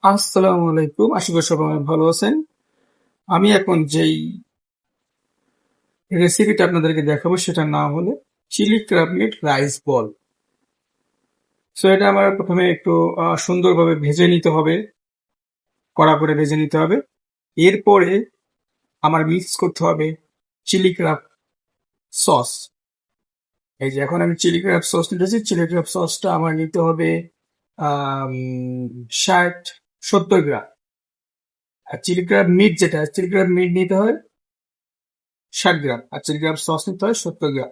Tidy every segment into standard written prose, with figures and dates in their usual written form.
আসসালামু আলাইকুম। আশা করি সবাই অনেক ভালো আছেন। আমি এখন যেই রেসিপিটা আপনাদেরকে দেখাবো সেটার নাম হলো চিলি ক্রাবলেট রাইস বল। সো এটা আমার প্রথমে একটু সুন্দরভাবে ভেজে নিতে হবে, কড়া করে ভেজে নিতে হবে। এরপরে আমার মিক্স করতে হবে চিলি ক্রাব সস। এই যে এখন আমি চিলি ক্রাব সস নিতেছি, চিলি ক্রাব সসটা আমার নিতে হবে 60-70 গ্রাম। আর চিলি ক্রাব মিট যেটা, চিলি ক্রাব মিট নিতে হয় 60 গ্রাম, আর চিলি ক্রাব সস নিতে হয় 70 গ্রাম।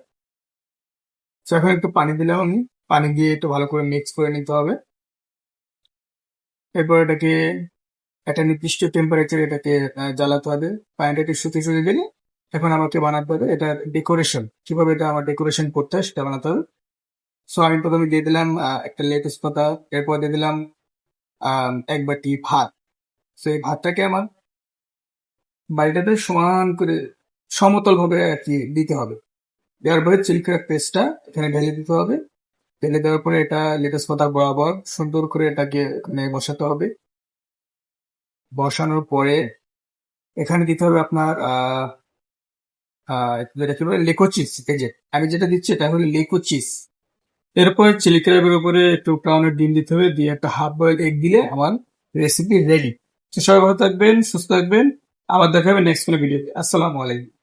তো এখন একটু পানি দিলাম আমি, পানি দিয়ে একটু ভালো করে মিক্স করে নিতে হবে। এরপর এটাকে একটা নির্দিষ্ট টেম্পারেচারে এটাকে জ্বালাতে হবে। পানিটা একটু শুকিয়ে গেলে এখন আমাকে বানাতে হবে এটা ডেকোরেশন, কিভাবে এটা আমার ডেকোরেশন করতে হয় সেটা বানাতে হবে। সো আমি প্রথমে দিয়ে দিলাম একটা লেটুস পাতা, এরপর দিয়ে দিলাম 1 বাটি ভাত। তো এই ভাতটাকে আমার বাড়িটাতে সমান করে সমতল ভাবে আর কি দিতে হবে। দেওয়ার পরে চিলকার পেস্টটা এখানে ঢেলে দিতে হবে। ঢেলে দেওয়ার পরে এটা লেটুস পাতা বরাবর সুন্দর করে এটাকে এখানে বসাতে হবে। বসানোর পরে এখানে দিতে হবে আপনার যেটা কি বলে লেকো চিজ। এই যে আমি যেটা দিচ্ছি এটা হলো লেকো চিজ। এরপরে চিলি ক্র্যাবের উপরে একটু ব্রাউনের ডিম দিতে হবে, দিয়ে একটা হাফ বয়েল এগ দিলে আমার রেসিপি রেডি। তো সবাই ভালো থাকবেন, সুস্থ থাকবেন। আবার দেখা হবে নেক্সট কোনো ভিডিওতে। আসসালামু আলাইকুম।